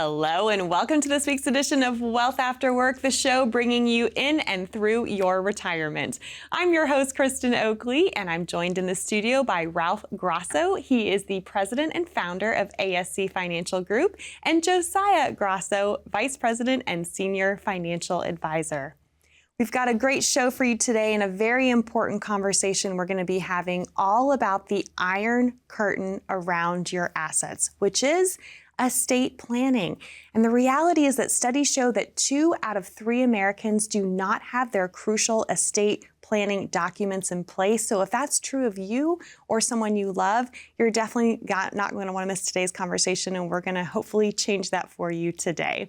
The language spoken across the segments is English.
Hello and welcome to this week's edition of Wealth After Work, the show bringing you in and through your retirement. I'm your host, Kristen Oakley, and I'm joined in the studio by Ralph Grasso. He is the president and founder of ASC Financial Group, and Josiah Grasso, vice president and senior financial advisor. We've got a great show for you today and a very important conversation we're going to be having all about the iron curtain around your assets, which is estate planning. And the reality is that studies show that 2 out of 3 Americans do not have their crucial estate planning documents in place. So if that's true of you or someone you love, you're definitely not going to want to miss today's conversation, and we're going to hopefully change that for you today.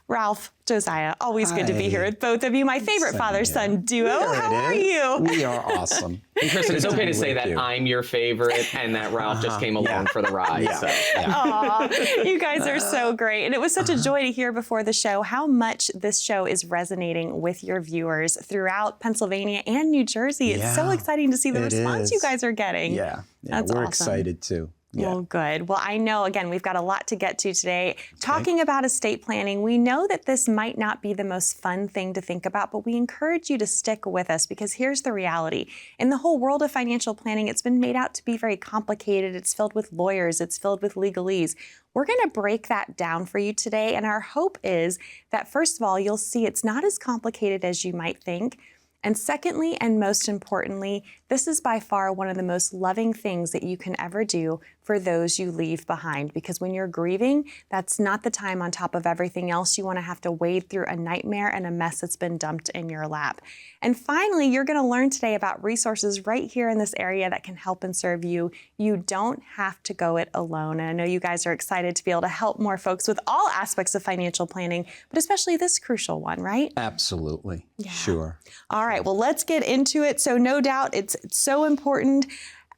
Ralph, Josiah, always good to be here with both of you. My favorite father-son duo. How are you? We are awesome. And Kristen, it's okay to say that I'm your favorite and that Ralph just came along for the ride. So, Aw, you guys are so great. And it was such a joy to hear before the show how much this show is resonating with your viewers throughout Pennsylvania and New Jersey. It's so exciting to see the response you guys are getting. Yeah, That's we're awesome. Excited too. Yeah. Well, good. Well, I know, again, we've got a lot to get to today. Talking about estate planning, we know that this might not be the most fun thing to think about, but we encourage you to stick with us because here's the reality. In the whole world of financial planning, it's been made out to be very complicated. It's filled with lawyers. It's filled with legalese. We're going to break that down for you today, and our hope is that, first of all, you'll see it's not as complicated as you might think. And secondly, and most importantly, this is by far one of the most loving things that you can ever do for those you leave behind. Because when you're grieving, that's not the time on top of everything else you want to have to wade through a nightmare and a mess that's been dumped in your lap. And finally, you're going to learn today about resources right here in this area that can help and serve you. You don't have to go it alone. And I know you guys are excited to be able to help more folks with all aspects of financial planning, but especially this crucial one, right? Absolutely. Yeah. Sure. All right, well, let's get into it. So no doubt it's so important.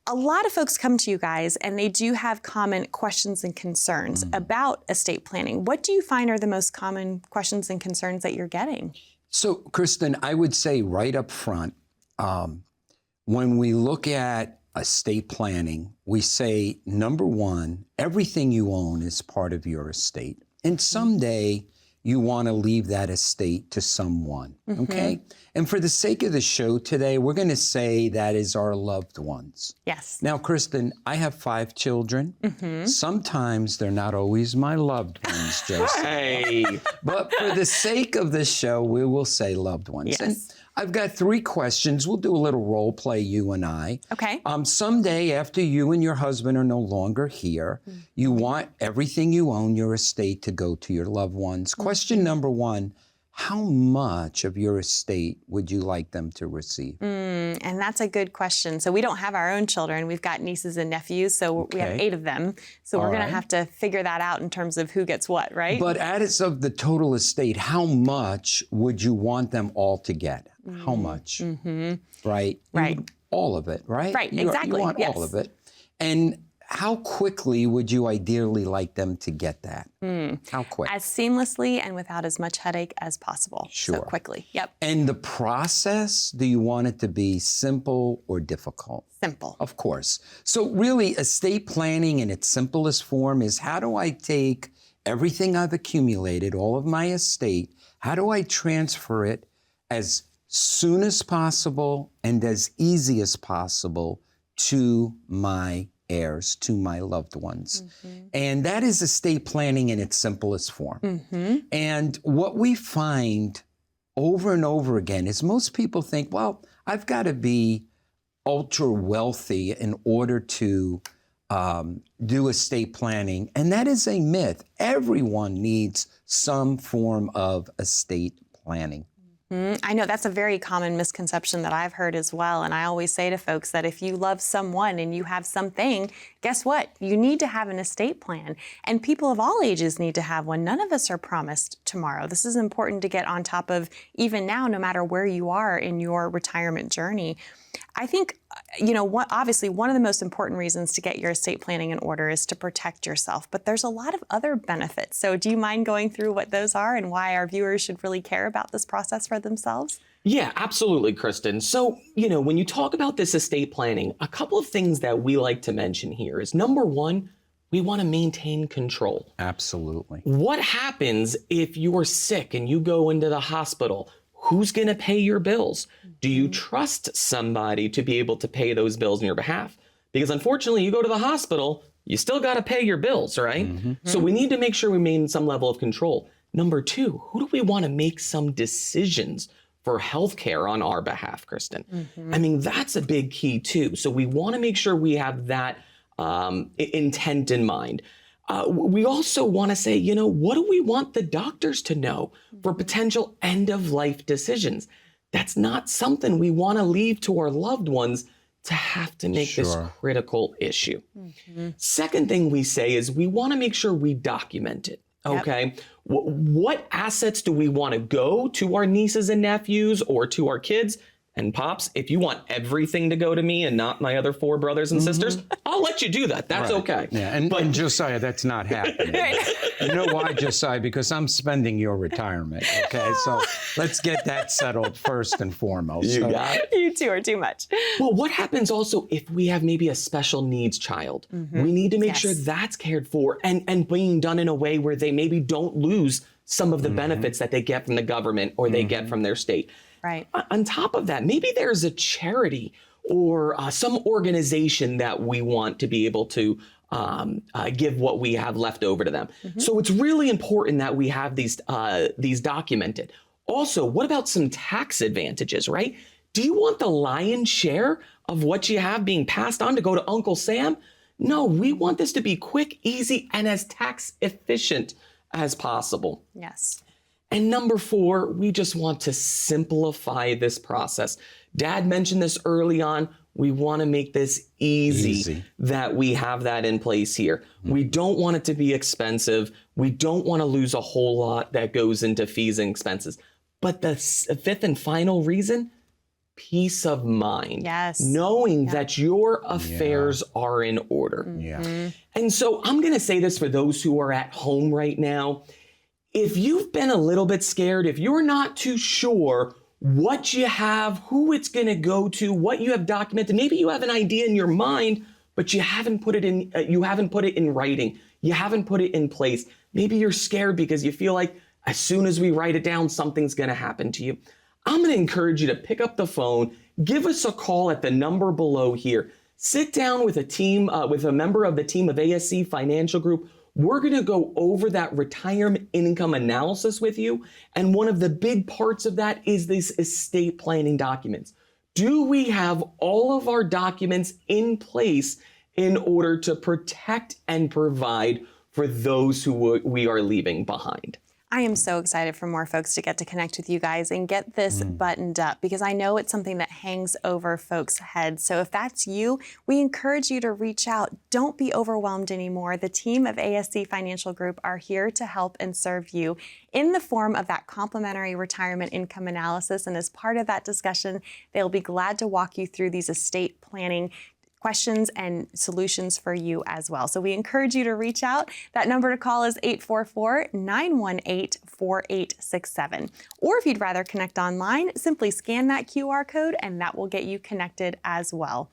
A lot of folks come to you guys and they do have common questions and concerns about estate planning. What do you find are the most common questions and concerns that you're getting? So, Kristen, I would say right up front, when we look at estate planning, we say, number one, everything you own is part of your estate. And someday you want to leave that estate to someone, okay? And for the sake of the show today, we're going to say that is our loved ones. Yes. Now, Kristen, I have 5 children. Sometimes they're not always my loved ones, Joseph. hey, But for the sake of this show, we will say loved ones. Yes. And I've got 3 questions. We'll do a little role play, you and I. Okay. Someday, after you and your husband are no longer here, you want everything you own, your estate, to go to your loved ones. Question number 1, how much of your estate would you like them to receive? And that's a good question. So we don't have our own children. We've got nieces and nephews, so we have 8 of them. So we're going to have to figure that out in terms of who gets what, right? But as of the total estate, how much would you want them all to get? How much? Right? Right. All of it, right? Right, You exactly, want yes. all of it. And how quickly would you ideally like them to get that? How quick? As seamlessly and without as much headache as possible. So Sure. quickly. Yep. And the process, do you want it to be simple or difficult? Simple. Of course. So really, estate planning in its simplest form is, how do I take everything I've accumulated, all of my estate, how do I transfer it as soon as possible and as easy as possible to my heirs, to my loved ones? And that is estate planning in its simplest form. And what we find over and over again is most people think, well, I've got to be ultra wealthy in order to do estate planning. And that is a myth. Everyone needs some form of estate planning. I know that's a very common misconception that I've heard as well. And I always say to folks that if you love someone and you have something, guess what? You need to have an estate plan. And people of all ages need to have one. None of us are promised tomorrow. This is important to get on top of even now, no matter where you are in your retirement journey. I think, obviously one of the most important reasons to get your estate planning in order is to protect yourself, but there's a lot of other benefits. So do you mind going through what those are and why our viewers should really care about this process for themselves? Yeah, absolutely, Kristen. So, when you talk about this estate planning, a couple of things that we like to mention here is, number one, we want to maintain control. Absolutely. What happens if you're sick and you go into the hospital? Who's going to pay your bills? Do you trust somebody to be able to pay those bills on your behalf? Because unfortunately, you go to the hospital, you still got to pay your bills, right? So we need to make sure we maintain some level of control. Number two, who do we want to make some decisions for healthcare on our behalf, Kristen? I mean, that's a big key too. So we want to make sure we have that intent in mind. We also want to say, what do we want the doctors to know for potential end-of-life decisions? That's not something we want to leave to our loved ones to have to make this critical issue. Second thing we say is we want to make sure we document it. Okay. What assets do we want to go to our nieces and nephews or to our kids? And Pops, if you want everything to go to me and not my other 4 brothers and sisters, I'll let you do that. That's okay. Yeah, and Josiah, that's not happening. You know why, Josiah? Because I'm spending your retirement, okay? So let's get that settled first and foremost. You got it. You two are too much. Well, what happens also if we have maybe a special needs child? We need to make sure that's cared for and being done in a way where they maybe don't lose some of the benefits that they get from the government or they get from their state. Right. On top of that, maybe there's a charity or some organization that we want to be able to give what we have left over to them. So it's really important that we have these documented. Also, what about some tax advantages, right? Do you want the lion's share of what you have being passed on to go to Uncle Sam? No, we want this to be quick, easy, and as tax efficient as possible. Yes. And number 4, we just want to simplify this process. Dad mentioned this early on. We want to make this easy that we have that in place here. We don't want it to be expensive. We don't want to lose a whole lot that goes into fees and expenses. But the 5th and final reason, peace of mind. Yes. Knowing that your affairs are in order. And so I'm going to say this for those who are at home right now. If you've been a little bit scared, if you're not too sure what you have, who it's going to go to, what you have documented, maybe you have an idea in your mind, but you haven't put it in writing. You haven't put it in place. Maybe you're scared because you feel like as soon as we write it down, something's going to happen to you. I'm going to encourage you to pick up the phone, give us a call at the number below here. Sit down with a member of the team of ASC Financial Group. We're going to go over that retirement income analysis with you. And one of the big parts of that is these estate planning documents. Do we have all of our documents in place in order to protect and provide for those who we are leaving behind? I am so excited for more folks to get to connect with you guys and get this buttoned up, because I know it's something that hangs over folks' heads. So if that's you, we encourage you to reach out. Don't be overwhelmed anymore. The team of ASC Financial Group are here to help and serve you in the form of that complimentary retirement income analysis. And as part of that discussion, they'll be glad to walk you through these estate planning questions and solutions for you as well. So we encourage you to reach out. That number to call is 844-918-4867. Or if you'd rather connect online, simply scan that QR code and that will get you connected as well.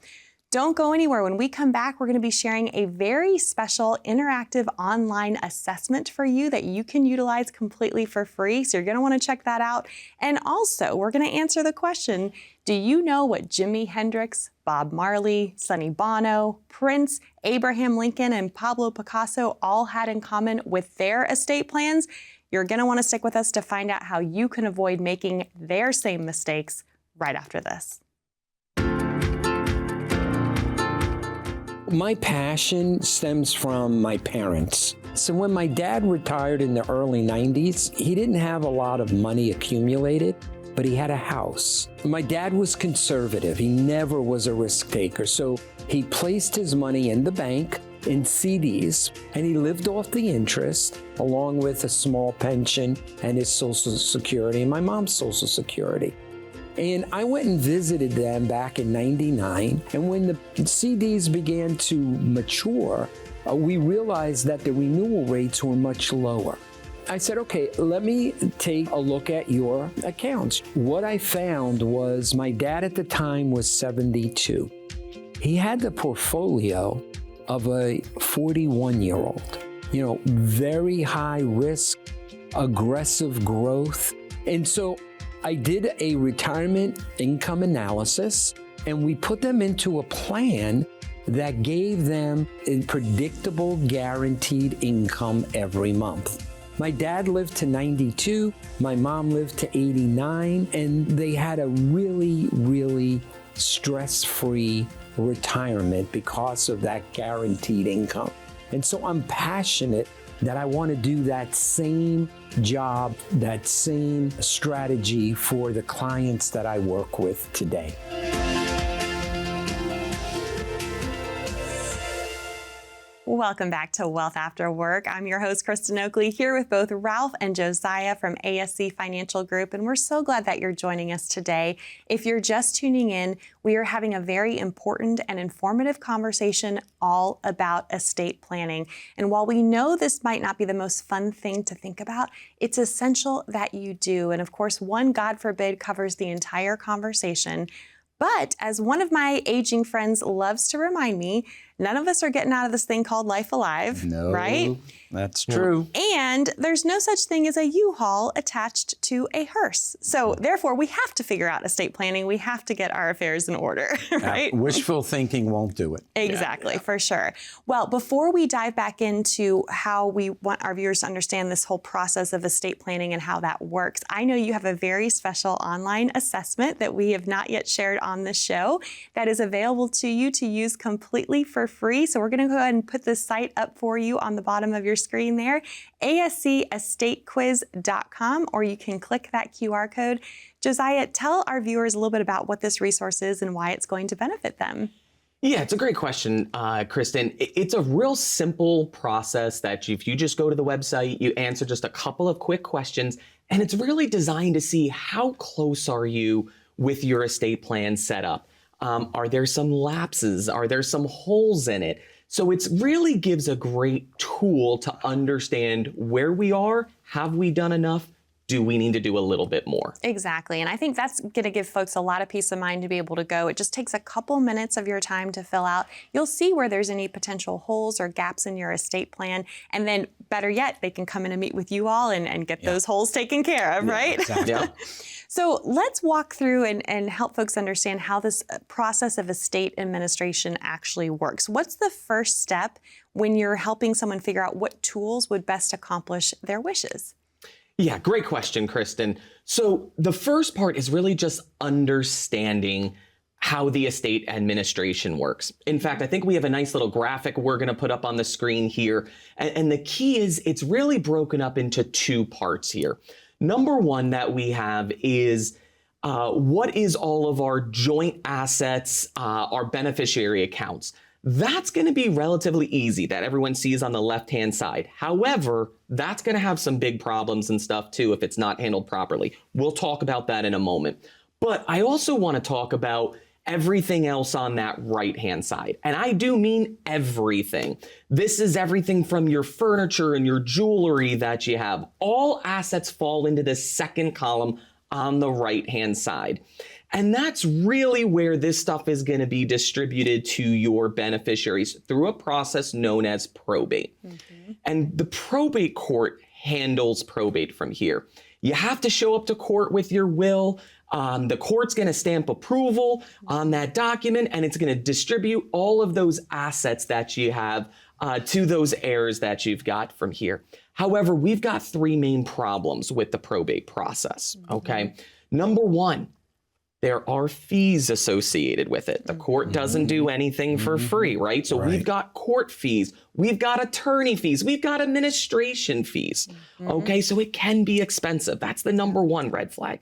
Don't go anywhere. When we come back, we're going to be sharing a very special interactive online assessment for you that you can utilize completely for free. So you're going to want to check that out. And also, we're going to answer the question, do you know what Jimi Hendrix, Bob Marley, Sonny Bono, Prince, Abraham Lincoln, and Pablo Picasso all had in common with their estate plans? You're going to want to stick with us to find out how you can avoid making their same mistakes right after this. My passion stems from my parents. So when my dad retired in the early 90s, he didn't have a lot of money accumulated, but he had a house. My dad was conservative. He never was a risk taker. So he placed his money in the bank in CDs, and he lived off the interest along with a small pension and his Social Security and my mom's Social Security. And I went and visited them back in '99. And when the CDs began to mature, we realized that the renewal rates were much lower. I said, okay, let me take a look at your accounts. What I found was my dad at the time was 72. He had the portfolio, of a 41-year-old. Very high risk, aggressive growth. And so I did a retirement income analysis, and we put them into a plan that gave them a predictable, guaranteed income every month. My dad lived to 92, my mom lived to 89, and they had a really, really stress-free retirement because of that guaranteed income. And so I'm passionate that I want to do that same job, that same strategy for the clients that I work with today. Welcome back to Wealth After Work. I'm your host, Kristen Oakley, here with both Ralph and Josiah from ASC Financial Group, and we're so glad that you're joining us today. If you're just tuning in, we are having a very important and informative conversation all about estate planning. And while we know this might not be the most fun thing to think about, it's essential that you do. And of course, one, God forbid, covers the entire conversation. But as one of my aging friends loves to remind me, none of us are getting out of this thing called life alive, No, right? that's true. And there's no such thing as a U-Haul attached to a hearse. So therefore, we have to figure out estate planning. We have to get our affairs in order, right? Wishful thinking won't do it. Exactly, for sure. Well, before we dive back into how we want our viewers to understand this whole process of estate planning and how that works, I know you have a very special online assessment that we have not yet shared on the show that is available to you to use completely for free. So we're going to go ahead and put this site up for you on the bottom of your screen there, ascestatequiz.com, or you can click that QR code. Josiah, tell our viewers a little bit about what this resource is and why it's going to benefit them. Yeah, it's a great question, Kristen. It's a real simple process that if you just go to the website, you answer just a couple of quick questions, and it's really designed to see how close are you with your estate plan set up. Are there some lapses? Are there some holes in it? So it really gives a great tool to understand where we are. Have we done enough? Do we need to do a little bit more? Exactly. And I think that's going to give folks a lot of peace of mind to be able to go. It just takes a couple minutes of your time to fill out. You'll see where there's any potential holes or gaps in your estate plan. And then better yet, they can come in and meet with you all and get those holes taken care of, right? Exactly. Yeah. So let's walk through and help folks understand how this process of estate administration actually works. What's the first step when you're helping someone figure out what tools would best accomplish their wishes? Yeah, great question, Kristen. So the first part is really just understanding how the estate administration works. In fact, I think we have a nice little graphic we're going to put up on the screen here. And the key is it's really broken up into two parts here. Number one that we have is what is all of our joint assets, our beneficiary accounts. That's going to be relatively easy that everyone sees on the left-hand side. However, that's going to have some big problems and stuff too if it's not handled properly. We'll talk about that in a moment. But I also want to talk about everything else on that right-hand side. And I do mean everything. This is everything from your furniture and your jewelry that you have. All assets fall into this second column on the right-hand side. And that's really where this stuff is going to be distributed to your beneficiaries through a process known as probate. And the probate court handles probate from here. You have to show up to court with your will. The court's going to stamp approval on that document, and it's going to distribute all of those assets that you have to those heirs that you've got from here. However, we've got three main problems with the probate process, okay? Number one, there are fees associated with it. The court doesn't do anything for free, right? So we've got court fees, we've got attorney fees, we've got administration fees, okay? So it can be expensive. That's the number one red flag.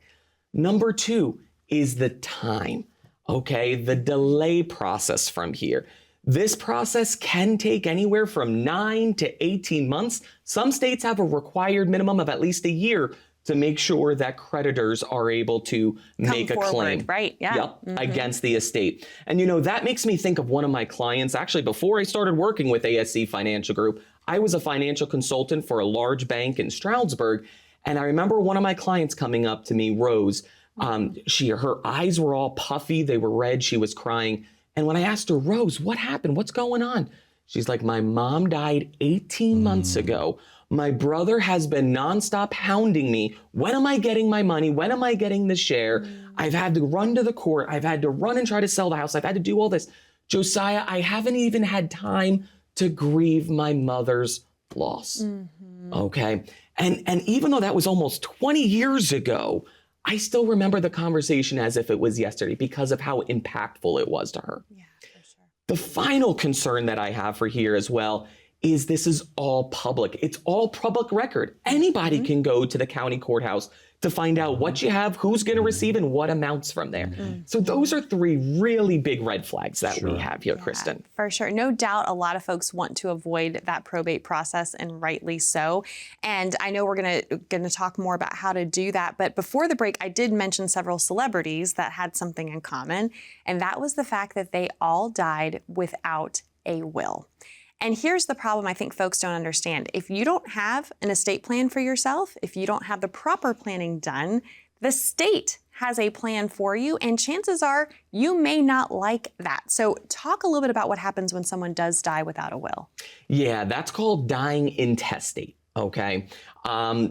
Number two is the time, okay? The delay process from here. This process can take anywhere from 9 to 18 months. Some states have a required minimum of at least a year to make sure that creditors are able to make a claim. Right, yeah. Yep, against the estate. And you know, that makes me think of one of my clients. Actually, before I started working with ASC Financial Group, I was a financial consultant for a large bank in Stroudsburg. And I remember one of my clients coming up to me, Rose. Her eyes were all puffy. They were red. She was crying. And when I asked her, Rose, what happened? What's going on? She's like, my mom died 18 months ago. My brother has been nonstop hounding me. When am I getting my money? When am I getting the share? I've had to run to the court. I've had to run and try to sell the house. I've had to do all this. Josiah, I haven't even had time to grieve my mother's loss. Okay. And even though that was almost 20 years ago, I still remember the conversation as if it was yesterday because of how impactful it was to her. Yeah, for sure. The final concern that I have for here as well is this is all public. It's all public record. Anybody can go to the county courthouse to find out what you have, who's going to receive, and what amounts from there. So those are three really big red flags that we have here, Kristen. For sure. No doubt a lot of folks want to avoid that probate process, and rightly so. And I know we're gonna talk more about how to do that. But before the break, I did mention several celebrities that had something in common, and that was the fact that they all died without a will. And here's the problem I think folks don't understand. If you don't have an estate plan for yourself, if you don't have the proper planning done, the state has a plan for you, and chances are you may not like that. So talk a little bit about what happens when someone does die without a will. Yeah, that's called dying intestate. Okay.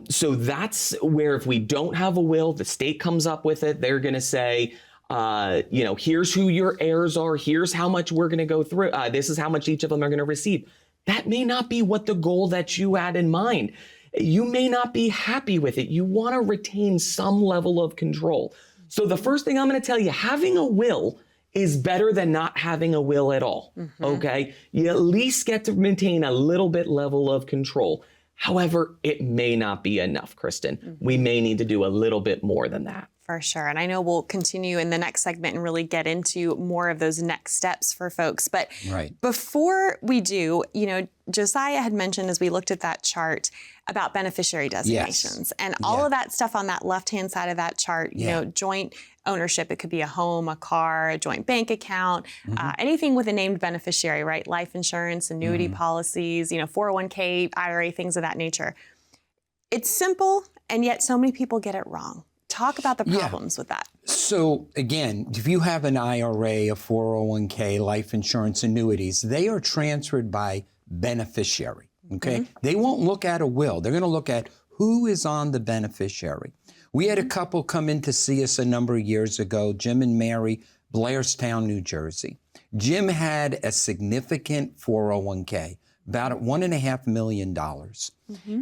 So that's where if we don't have a will, the state comes up with it. They're going to say, here's who your heirs are. Here's how much we're going to go through. This is how much each of them are going to receive. That may not be what the goal that you had in mind. You may not be happy with it. You want to retain some level of control. So the first thing I'm going to tell you, having a will is better than not having a will at all. Okay. You at least get to maintain a little bit level of control. However, it may not be enough, Kristen. We may need to do a little bit more than that. For sure. And I know we'll continue in the next segment and really get into more of those next steps for folks. But before we do, Josiah had mentioned as we looked at that chart about beneficiary designations and all of that stuff on that left-hand side of that chart, joint ownership. It could be a home, a car, a joint bank account, anything with a named beneficiary, right? Life insurance, annuity policies, 401k, IRA, things of that nature. It's simple, and yet so many people get it wrong. Talk about the problems with that. So again, if you have an IRA, a 401k, life insurance, annuities, they are transferred by beneficiary, okay? They won't look at a will. They're going to look at who is on the beneficiary. We had a couple come in to see us a number of years ago, Jim and Mary, Blairstown, New Jersey. Jim had a significant 401k, about $1.5 million.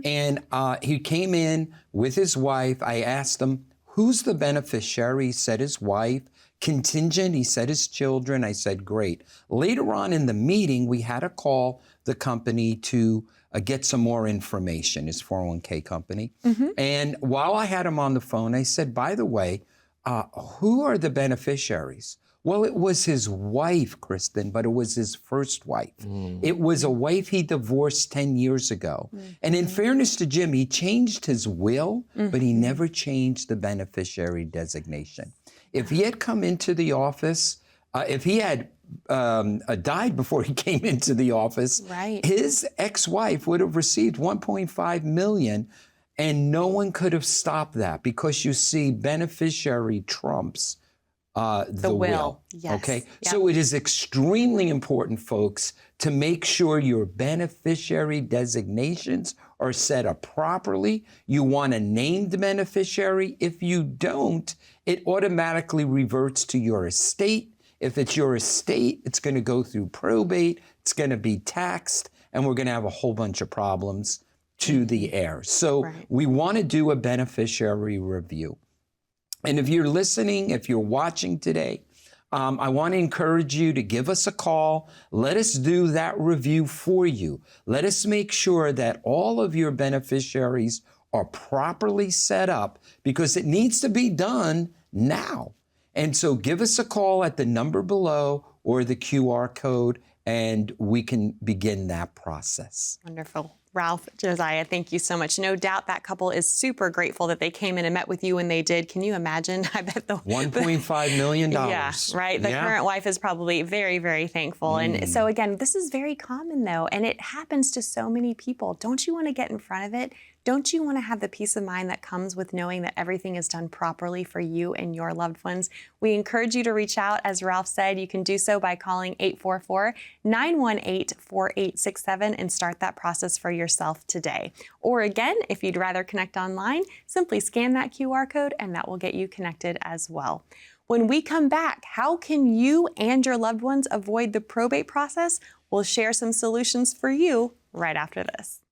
And he came in with his wife. I asked him, who's the beneficiary? He said his wife. Contingent, he said his children. I said, great. Later on in the meeting, we had to call the company to get some more information, his 401k company. And while I had him on the phone, I said, by the way, who are the beneficiaries? Well, it was his wife, Kristen, but it was his first wife. It was a wife he divorced 10 years ago. And in fairness to Jim, he changed his will, but he never changed the beneficiary designation. If he had come into the office, if he had died before he came into the office, his ex-wife would have received $1.5 million, and no one could have stopped that because you see, beneficiary trumps the will. Okay. So it is extremely important, folks, to make sure your beneficiary designations are set up properly. You want a named beneficiary. If you don't, it automatically reverts to your estate. If it's your estate, it's going to go through probate. It's going to be taxed, and we're going to have a whole bunch of problems to the heirs. So we want to do a beneficiary review. And if you're listening, if you're watching today, I want to encourage you to give us a call. Let us do that review for you. Let us make sure that all of your beneficiaries are properly set up, because it needs to be done now. And so give us a call at the number below or the QR code, and we can begin that process. Wonderful. Ralph, Josiah, thank you so much. No doubt that couple is super grateful that they came in and met with you when they did. Can you imagine? I bet the $1.5 million. Yeah, right. The current wife is probably very, very thankful. And so again, this is very common though, and it happens to so many people. Don't you want to get in front of it? don't you want to have the peace of mind that comes with knowing that everything is done properly for you and your loved ones? We encourage you to reach out. As Ralph said, you can do so by calling 844-918-4867 and start that process for yourself today. Or again, if you'd rather connect online, simply scan that QR code and that will get you connected as well. When we come back, how can you and your loved ones avoid the probate process? We'll share some solutions for you right after this.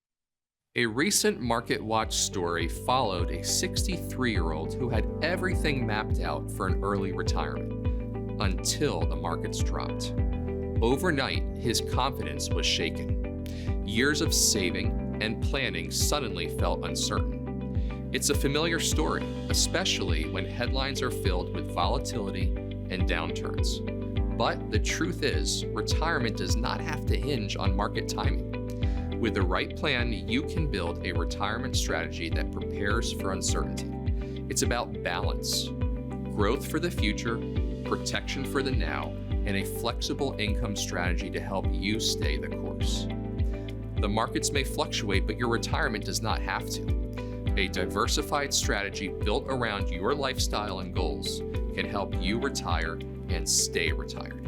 A recent MarketWatch story followed a 63-year-old who had everything mapped out for an early retirement until the markets dropped. Overnight, his confidence was shaken. Years of saving and planning suddenly felt uncertain. It's a familiar story, especially when headlines are filled with volatility and downturns. But the truth is, retirement does not have to hinge on market timing. With the right plan, you can build a retirement strategy that prepares for uncertainty. It's about balance, growth for the future, protection for the now, and a flexible income strategy to help you stay the course. The markets may fluctuate, but your retirement does not have to. A diversified strategy built around your lifestyle and goals can help you retire and stay retired.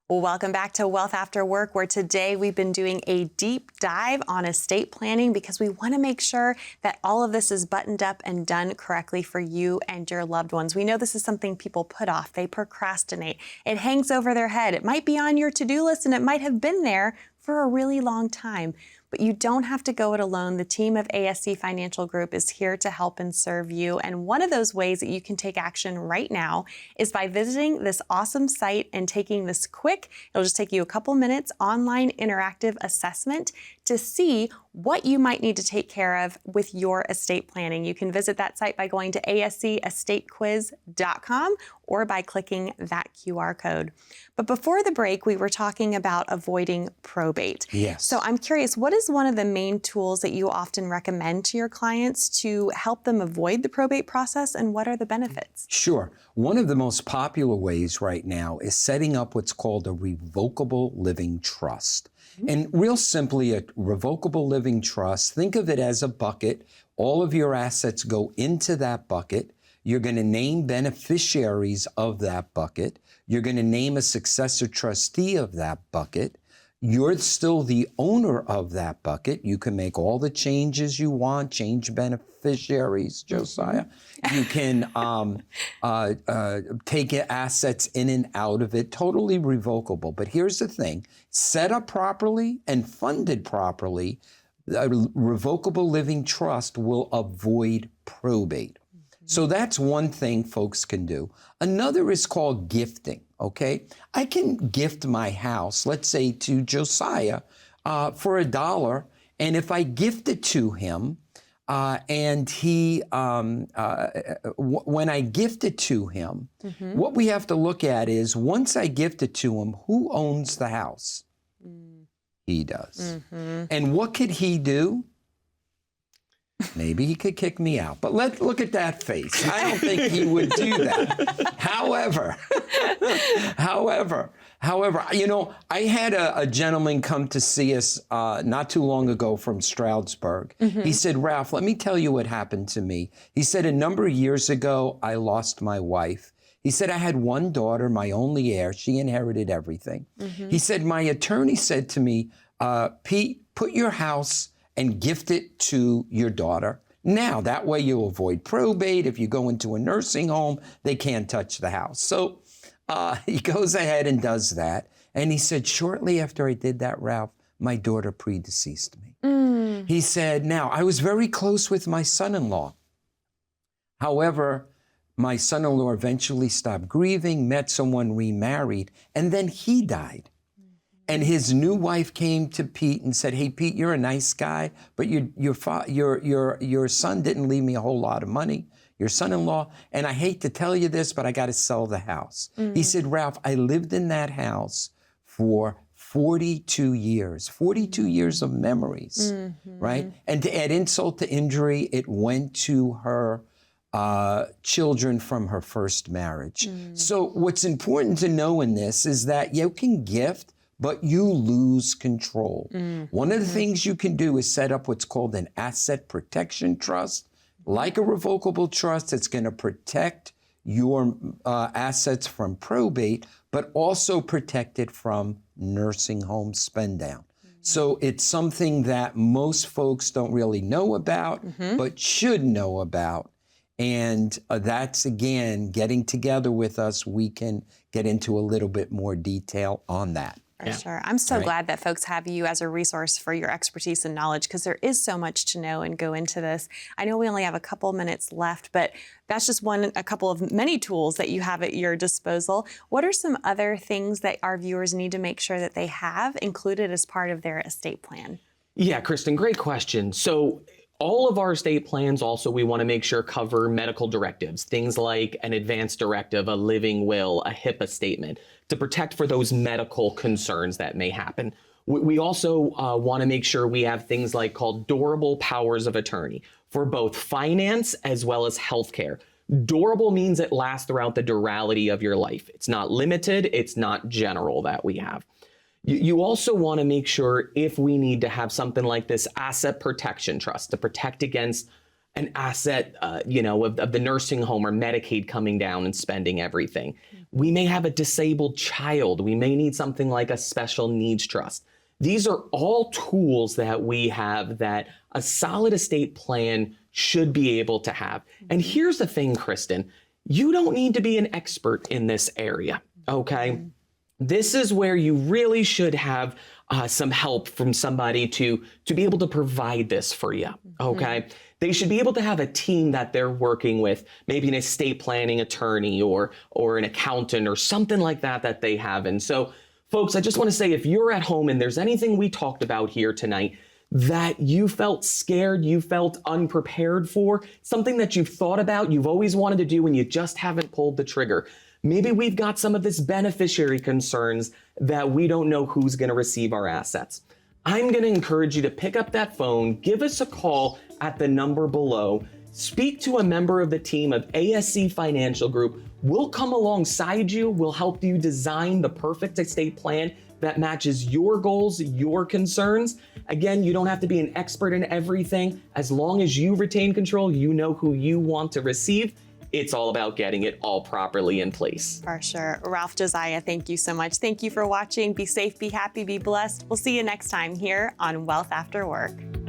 Well, welcome back to Wealth After Work, where today we've been doing a deep dive on estate planning because we want to make sure that all of this is buttoned up and done correctly for you and your loved ones. We know this is something people put off. They procrastinate. It hangs over their head. It might be on your to-do list and it might have been there for a really long time. But you don't have to go it alone. The team of ASC Financial Group is here to help and serve you. And one of those ways that you can take action right now is by visiting this awesome site and taking this quick, it'll just take you a couple minutes, online interactive assessment to see what you might need to take care of with your estate planning. You can visit that site by going to ascestatequiz.com or by clicking that QR code. But before the break, we were talking about avoiding probate. Yes. So I'm curious, what is one of the main tools that you often recommend to your clients to help them avoid the probate process, and what are the benefits? Sure. One of the most popular ways right now is setting up what's called a revocable living trust. And real simply, a revocable living trust, think of it as a bucket. All of your assets go into that bucket. You're going to name beneficiaries of that bucket. You're going to name a successor trustee of that bucket. You're still the owner of that bucket. You can make all the changes you want, change beneficiaries, Josiah. You can take assets in and out of it, totally revocable. But here's the thing, set up properly and funded properly, a revocable living trust will avoid probate. So that's one thing folks can do. Another is called gifting, okay? I can gift my house, let's say to Josiah, for $1, and if I gift it to him, and he, when I gift it to him, what we have to look at is, once I gift it to him, who owns the house? He does. And what could he do? Maybe he could kick me out, but let's look at that face. I don't think he would do that. However, you know, I had a gentleman come to see us not too long ago from Stroudsburg. He said, Ralph, let me tell you what happened to me. He said, a number of years ago, I lost my wife. He said, I had one daughter, my only heir. She inherited everything. He said, my attorney said to me, Pete, put your house and gift it to your daughter. Now, that way you'll avoid probate. If you go into a nursing home, they can't touch the house. So he goes ahead and does that. And he said, shortly after I did that, Ralph, my daughter predeceased me. He said, now, I was very close with my son-in-law. However, my son-in-law eventually stopped grieving, met someone, remarried, and then he died. And his new wife came to Pete and said, hey, Pete, you're a nice guy, but your son didn't leave me a whole lot of money, your son-in-law, and I hate to tell you this, but I got to sell the house. He said, Ralph, I lived in that house for 42 years of memories, right? And to add insult to injury, it went to her children from her first marriage. So what's important to know in this is that you can gift, but you lose control. One of the things you can do is set up what's called an asset protection trust. Like a revocable trust, it's going to protect your assets from probate, but also protect it from nursing home spend down. So it's something that most folks don't really know about, but should know about. And that's, again, getting together with us, we can get into a little bit more detail on that. For sure. I'm so glad that folks have you as a resource for your expertise and knowledge, because there is so much to know and go into this. I know we only have a couple minutes left, but that's just a couple of many tools that you have at your disposal. What are some other things that our viewers need to make sure that they have included as part of their estate plan? Yeah, Kristen, great question. So all of our estate plans also, we want to make sure cover medical directives, things like an advance directive, a living will, a HIPAA statement, to protect for those medical concerns that may happen. We also want to make sure we have things like called durable powers of attorney for both finance as well as healthcare. Durable means it lasts throughout the durality of your life. It's not limited, it's not general that we have. You also want to make sure if we need to have something like this asset protection trust to protect against an asset, of the nursing home or Medicaid coming down and spending everything. We may have a disabled child. We may need something like a special needs trust. These are all tools that we have that a solid estate plan should be able to have. And here's the thing, Kristen, you don't need to be an expert in this area, okay? This is where you really should have some help from somebody to be able to provide this for you, okay? They should be able to have a team that they're working with, maybe an estate planning attorney or an accountant or something like that they have. And so, folks, I just want to say, if you're at home and there's anything we talked about here tonight that you felt scared, you felt unprepared for, something that you've thought about, you've always wanted to do and you just haven't pulled the trigger, maybe we've got some of this beneficiary concerns that we don't know who's going to receive our assets. I'm going to encourage you to pick up that phone, give us a call at the number below, speak to a member of the team of ASC Financial Group. We'll come alongside you. We'll help you design the perfect estate plan that matches your goals, your concerns. Again, you don't have to be an expert in everything. As long as you retain control, you know who you want to receive. It's all about getting it all properly in place. For sure. Ralph, Josiah, thank you so much. Thank you for watching. Be safe, be happy, be blessed. We'll see you next time here on Wealth After Work.